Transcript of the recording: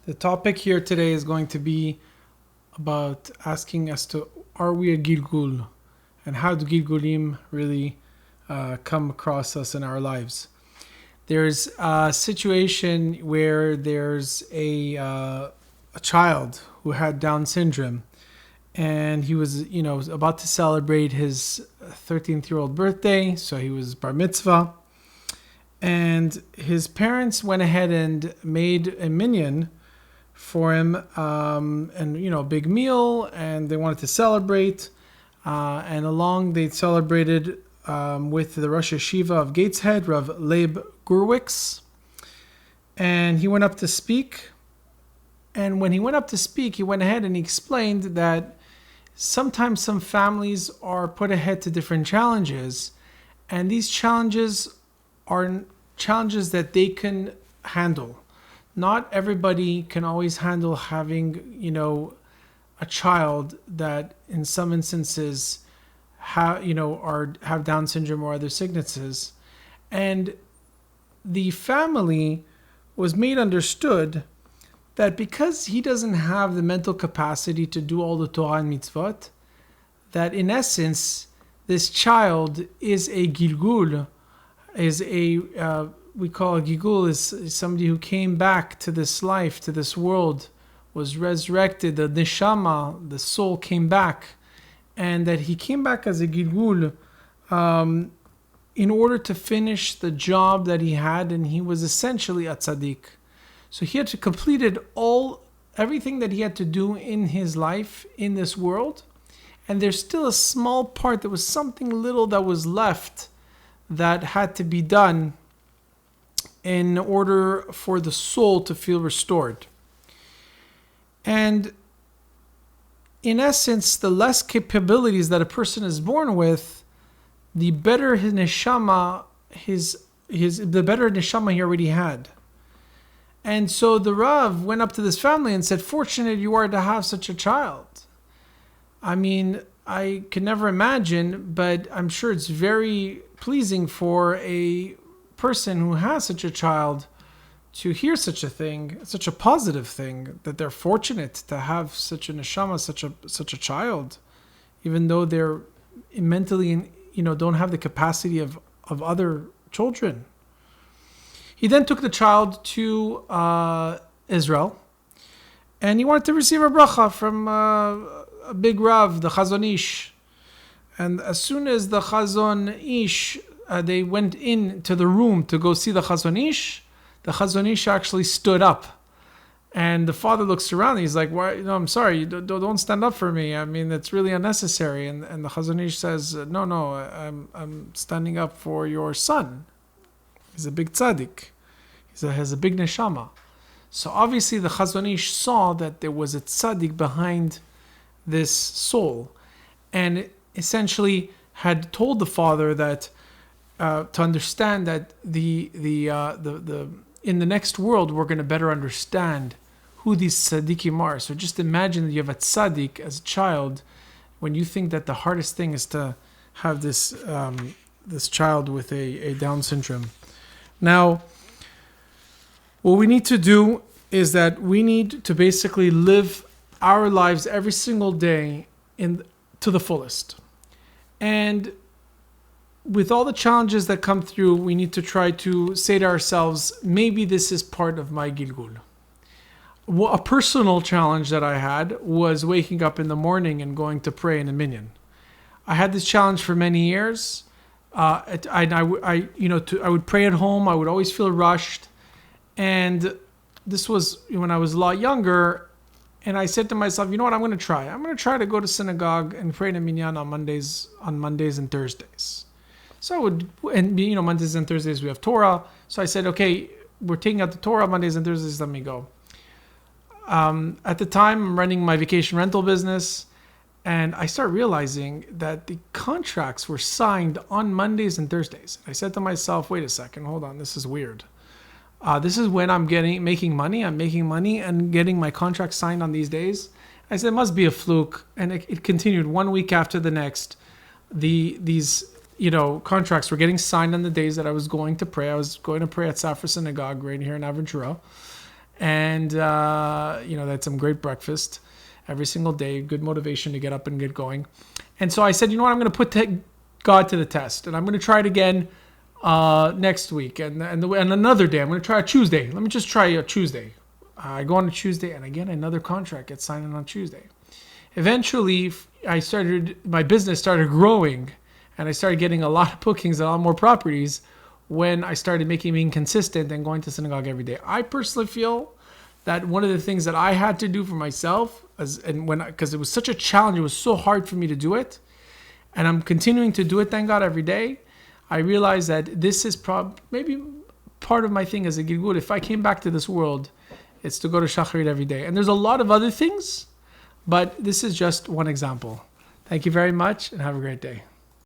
The topic here today is going to be about asking as to are we a Gilgul and how do Gilgulim really come across us in our lives. There's a situation where there's a child who had Down syndrome, and he was about to celebrate his 13th-year-old birthday, so he was bar mitzvah, and his parents went ahead and made a minyan for him, and a big meal, and they wanted to celebrate, and along they celebrated with the Rosh Yeshiva of Gateshead, Rav Leib Gurwix, and he went up to speak. And when he went up to speak, he went ahead and he explained that sometimes some families are put ahead to different challenges, and these challenges are challenges that they can handle. Not everybody can always handle having, a child that in some instances have Down syndrome or other sicknesses. And the family was made understood that because he doesn't have the mental capacity to do all the Torah and mitzvot, that in essence, this child is a Gilgul, we call a Gilgul is somebody who came back to this life, to this world, was resurrected, the neshama, the soul came back, and that he came back as a Gilgul in order to finish the job that he had, and he was essentially a tzaddik. So he had to completed everything that he had to do in his life in this world, and there's still a small part, there was something little that was left that had to be done in order for the soul to feel restored. And in essence, the less capabilities that a person is born with, the better his neshama, the better neshama he already had. And so the Rav went up to this family and said, "Fortunate you are to have such a child." I mean, I can never imagine, but I'm sure it's very pleasing for a person who has such a child to hear such a thing, such a positive thing, that they're fortunate to have such a neshama, such a child, even though they're mentally, don't have the capacity of other children. He then took the child to Israel, and he wanted to receive a bracha from a big Rav, the Chazon Ish. And as soon as the Chazon Ish, they went into the room to go see the Chazon Ish actually stood up. And the father looks around and he's like, "Why? No, I'm sorry, don't stand up for me. I mean, it's really unnecessary." And the Chazon Ish says, No, I'm standing up for your son. He's a big tzaddik. He has a big neshama. So obviously the Chazon Ish saw that there was a tzaddik behind this soul, and essentially had told the father that to understand that the in the next world we're going to better understand who these tzaddikim are. So just imagine that you have a tzaddik as a child, when you think that the hardest thing is to have this child with a Down syndrome. Now, what we need to do is that we need to basically live our lives every single day to the fullest. And with all the challenges that come through, we need to try to say to ourselves, maybe this is part of my Gilgul. A personal challenge that I had was waking up in the morning and going to pray in a minyan. I had this challenge for many years. I would pray at home. I would always feel rushed. And this was when I was a lot younger. And I said to myself, you know what, I'm going to try. I'm going to try to go to synagogue and pray in a minyan on Mondays and Thursdays. So I would, and Mondays and Thursdays we have Torah. So I said, okay, we're taking out the Torah Mondays and Thursdays, let me go. At the time, I'm running my vacation rental business, and I start realizing that the contracts were signed on Mondays and Thursdays. I said to myself, wait a second, hold on, this is weird. This is when I'm making money. I'm making money and getting my contract signed on these days. I said, it must be a fluke. And it continued 1 week after the next. These contracts were getting signed on the days that I was going to pray. I was going to pray at Safra Synagogue right here in Aventura. And, that's some great breakfast every single day, good motivation to get up and get going. And so I said, you know what, I'm going to put God to the test, and I'm going to try it again next week, and another day. I'm going to try a Tuesday. Let me just try a Tuesday. I go on a Tuesday, and again, another contract gets signed on Tuesday. Eventually, my business started growing, and I started getting a lot of bookings, a lot more properties, when I started being consistent and going to synagogue every day. I personally feel that one of the things that I had to do for myself, because it was such a challenge, it was so hard for me to do it, and I'm continuing to do it, thank God, every day. I realized that this is maybe part of my thing as a Gilgul. If I came back to this world, it's to go to Shacharit every day. And there's a lot of other things, but this is just one example. Thank you very much, and have a great day.